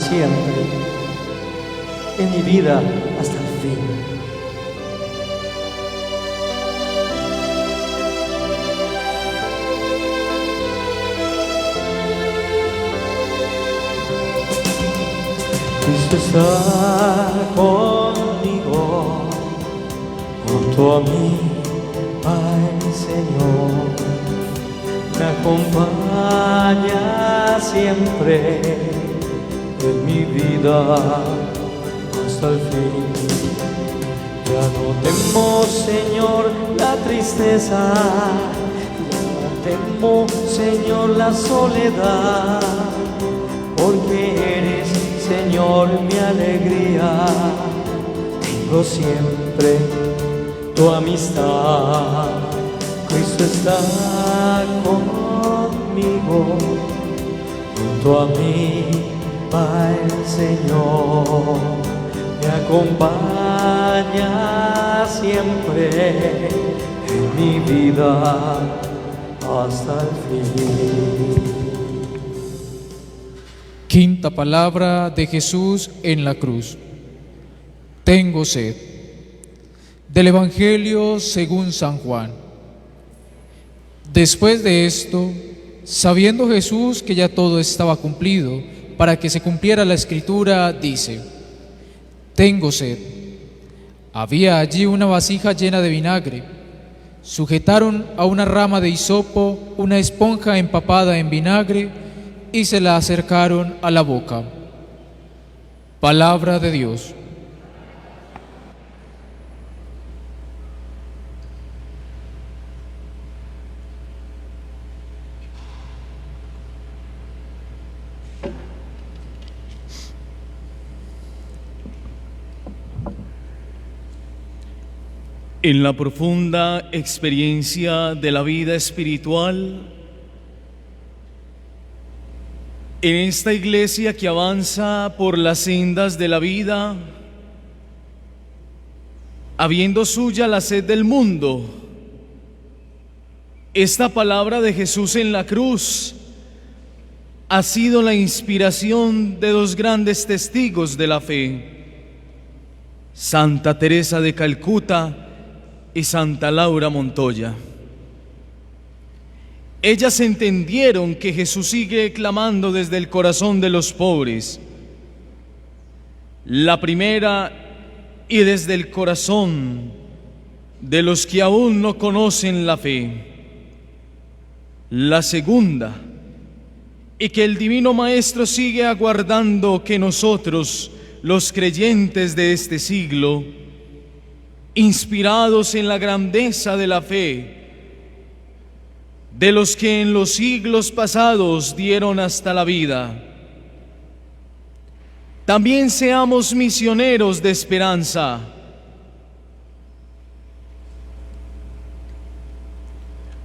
siempre, en mi vida hasta el fin. Cristo está conmigo, junto a mí va el Señor, me acompaña siempre en mi vida hasta el fin. Ya no temo, Señor, la tristeza, ya no temo, Señor, la soledad, porque eres, Señor, mi alegría. Tengo siempre tu amistad. Cristo está conmigo, junto a mí va el Señor, me acompaña siempre en mi vida hasta el fin. Quinta palabra de Jesús en la cruz. Tengo sed. Del Evangelio según San Juan. Después de esto, sabiendo Jesús que ya todo estaba cumplido, para que se cumpliera la Escritura, dice: tengo sed. Había allí una vasija llena de vinagre. Sujetaron a una rama de hisopo una esponja empapada en vinagre y se la acercaron a la boca. Palabra de Dios. En la profunda experiencia de la vida espiritual, en esta iglesia que avanza por las sendas de la vida, habiendo suya la sed del mundo, esta palabra de Jesús en la cruz ha sido la inspiración de dos grandes testigos de la fe, Santa Teresa de Calcuta y Santa Laura Montoya. Ellas entendieron que Jesús sigue clamando desde el corazón de los pobres. La primera, y desde el corazón de los que aún no conocen la fe. La segunda, y que el Divino Maestro sigue aguardando que nosotros, los creyentes de este siglo, inspirados en la grandeza de la fe, de los que en los siglos pasados dieron hasta la vida, también seamos misioneros de esperanza.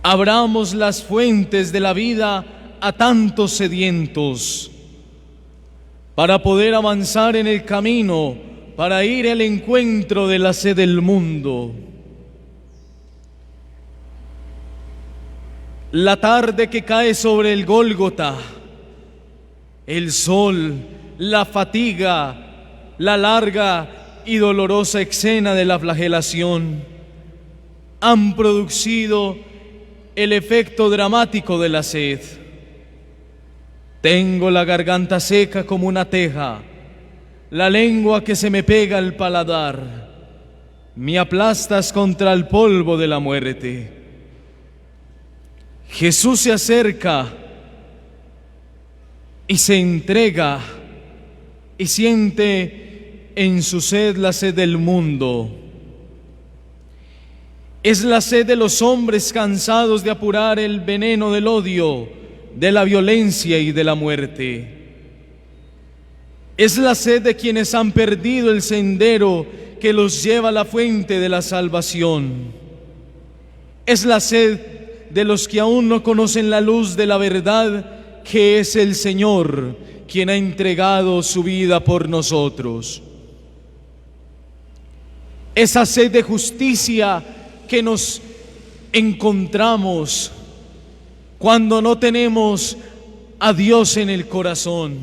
Abramos las fuentes de la vida a tantos sedientos, para poder avanzar en el camino, para ir al encuentro de la sed del mundo. La tarde que cae sobre el Gólgota, el sol, la fatiga, la larga y dolorosa escena de la flagelación han producido el efecto dramático de la sed. Tengo la garganta seca como una teja, la lengua que se me pega al paladar, me aplastas contra el polvo de la muerte. Jesús se acerca y se entrega y siente en su sed la sed del mundo. Es la sed de los hombres cansados de apurar el veneno del odio, de la violencia y de la muerte. Es la sed de quienes han perdido el sendero que los lleva a la fuente de la salvación. Es la sed de los que aún no conocen la luz de la verdad, que es el Señor, quien ha entregado su vida por nosotros. Esa sed de justicia que nos encontramos cuando no tenemos a Dios en el corazón,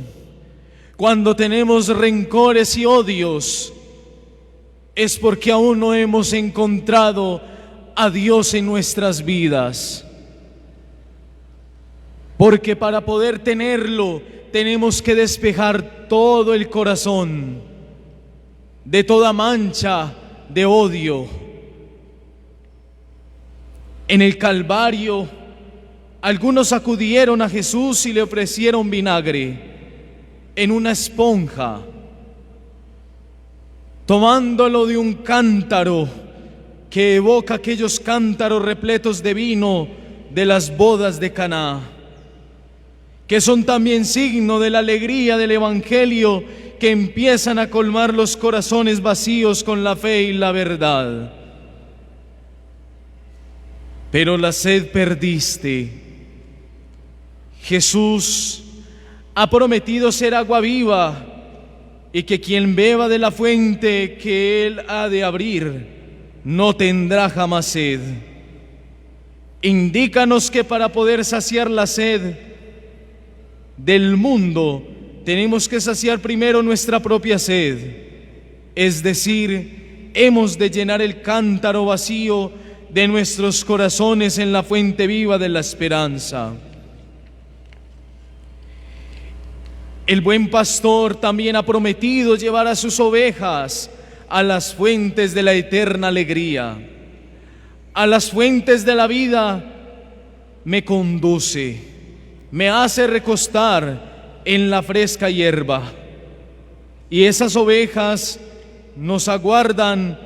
cuando tenemos rencores y odios, es porque aún no hemos encontrado a Dios en nuestras vidas. Porque para poder tenerlo, tenemos que despejar todo el corazón de toda mancha de odio. En el Calvario, algunos acudieron a Jesús y le ofrecieron vinagre en una esponja, tomándolo de un cántaro que evoca aquellos cántaros repletos de vino de las bodas de Caná, que son también signo de la alegría del Evangelio, que empiezan a colmar los corazones vacíos con la fe y la verdad. Pero la sed perdiste. Jesús ha prometido ser agua viva y que quien beba de la fuente que Él ha de abrir no tendrá jamás sed. Indícanos que para poder saciar la sed del mundo tenemos que saciar primero nuestra propia sed, es decir, hemos de llenar el cántaro vacío de nuestros corazones en la fuente viva de la esperanza. El buen pastor también ha prometido llevar a sus ovejas a las fuentes de la eterna alegría. A las fuentes de la vida me conduce, me hace recostar en la fresca hierba. Y esas ovejas nos aguardan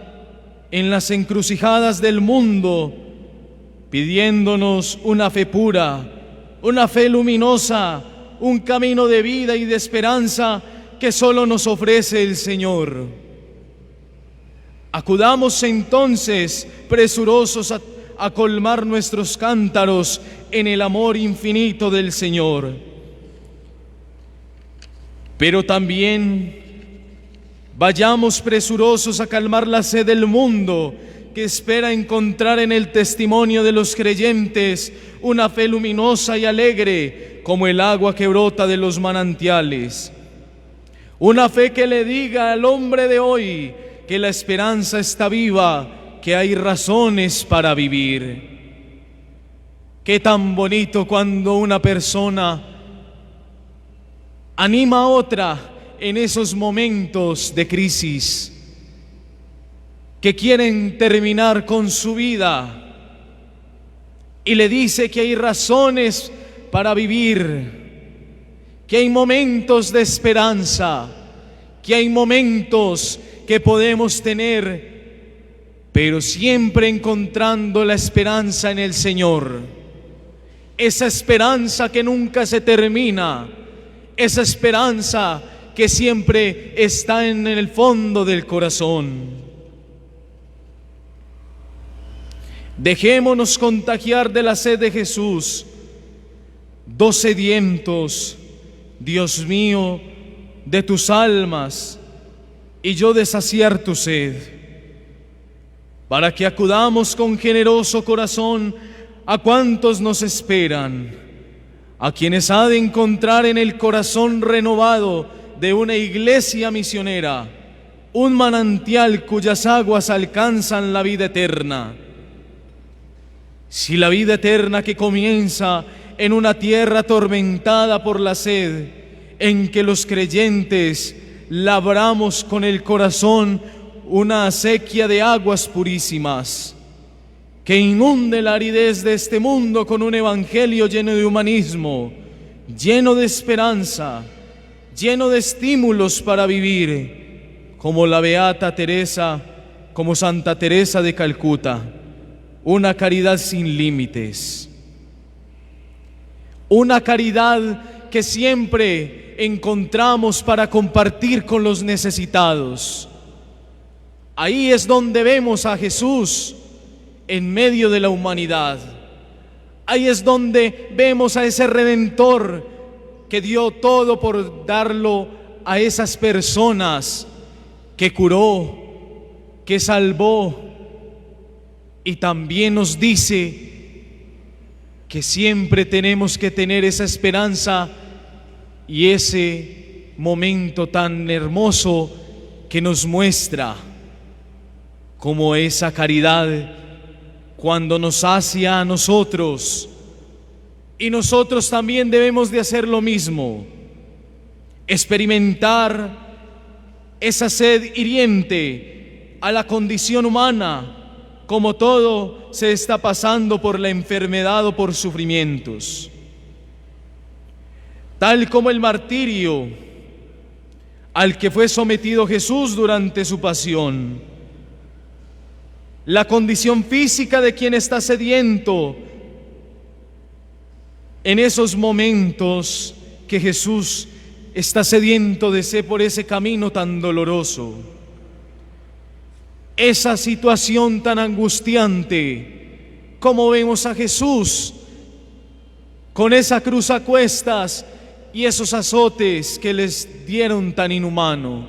en las encrucijadas del mundo, pidiéndonos una fe pura, una fe luminosa, un camino de vida y de esperanza que solo nos ofrece el Señor. Acudamos entonces presurosos a colmar nuestros cántaros en el amor infinito del Señor. Pero también vayamos presurosos a calmar la sed del mundo, que espera encontrar en el testimonio de los creyentes una fe luminosa y alegre como el agua que brota de los manantiales. Una fe que le diga al hombre de hoy que la esperanza está viva, que hay razones para vivir. Qué tan bonito cuando una persona anima a otra en esos momentos de crisis, que quieren terminar con su vida, y le dice que hay razones para vivir, que hay momentos de esperanza, que hay momentos que podemos tener, pero siempre encontrando la esperanza en el Señor. Esa esperanza que nunca se termina, esa esperanza que siempre está en el fondo del corazón. Dejémonos contagiar de la sed de Jesús, dos sedientos, Dios mío, de tus almas, y yo de saciar tu sed, para que acudamos con generoso corazón a cuantos nos esperan, a quienes ha de encontrar en el corazón renovado de una iglesia misionera un manantial cuyas aguas alcanzan la vida eterna. Si la vida eterna que comienza en una tierra atormentada por la sed, en que los creyentes labramos con el corazón una acequia de aguas purísimas, que inunde la aridez de este mundo con un evangelio lleno de humanismo, lleno de esperanza, lleno de estímulos para vivir, como la beata Teresa, como Santa Teresa de Calcuta, una caridad sin límites, una caridad que siempre encontramos para compartir con los necesitados. Ahí es donde vemos a Jesús en medio de la humanidad. Ahí es donde vemos a ese Redentor que dio todo por darlo a esas personas, que curó, que salvó, y también nos dice que siempre tenemos que tener esa esperanza y ese momento tan hermoso que nos muestra cómo esa caridad, cuando nos hace a nosotros, y nosotros también debemos de hacer lo mismo, experimentar esa sed hiriente a la condición humana, como todo se está pasando por la enfermedad o por sufrimientos. Tal como el martirio al que fue sometido Jesús durante su pasión, la condición física de quien está sediento en esos momentos que Jesús está sediento de sed por ese camino tan doloroso. Esa situación tan angustiante, como vemos a Jesús con esa cruz a cuestas y esos azotes que les dieron tan inhumano.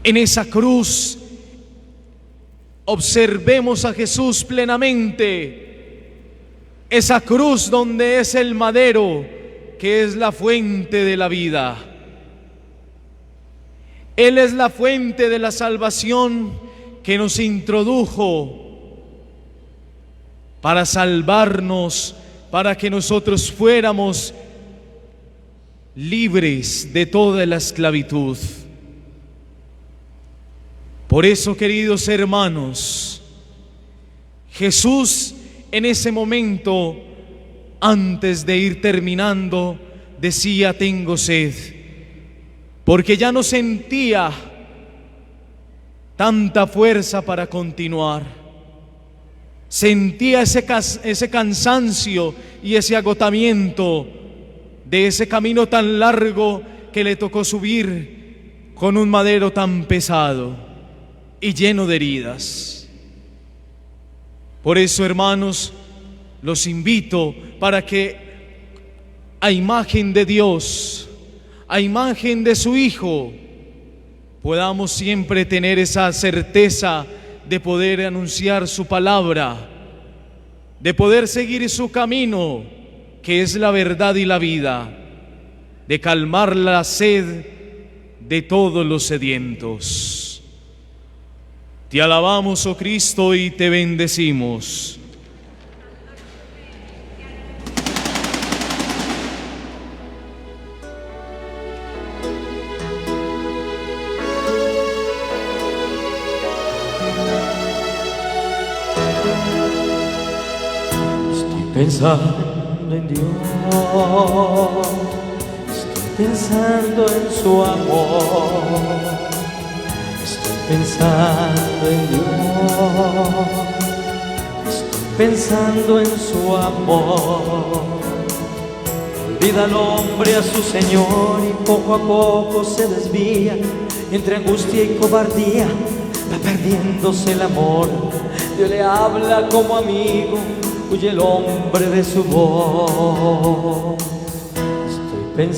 En esa cruz observemos a Jesús plenamente, esa cruz donde es el madero, que es la fuente de la vida. Él es la fuente de la salvación que nos introdujo para salvarnos, para que nosotros fuéramos libres de toda la esclavitud. Por eso, queridos hermanos, Jesús en ese momento, antes de ir terminando, decía: tengo sed, porque ya no sentía tanta fuerza para continuar. Sentía ese cansancio y ese agotamiento de ese camino tan largo que le tocó subir con un madero tan pesado y lleno de heridas. Por eso, hermanos, los invito para que, a imagen de Dios, a imagen de su Hijo, podamos siempre tener esa certeza de poder anunciar su palabra, de poder seguir su camino, que es la verdad y la vida, de calmar la sed de todos los sedientos. Te alabamos, oh Cristo, y te bendecimos. Pensando en Dios, estoy pensando en su amor, estoy pensando en Dios, estoy pensando en su amor. Olvida al hombre a su Señor y poco a poco se desvía, entre angustia y cobardía va perdiéndose el amor. Dios le habla como amigo, huye el hombre de su voz. Estoy pensando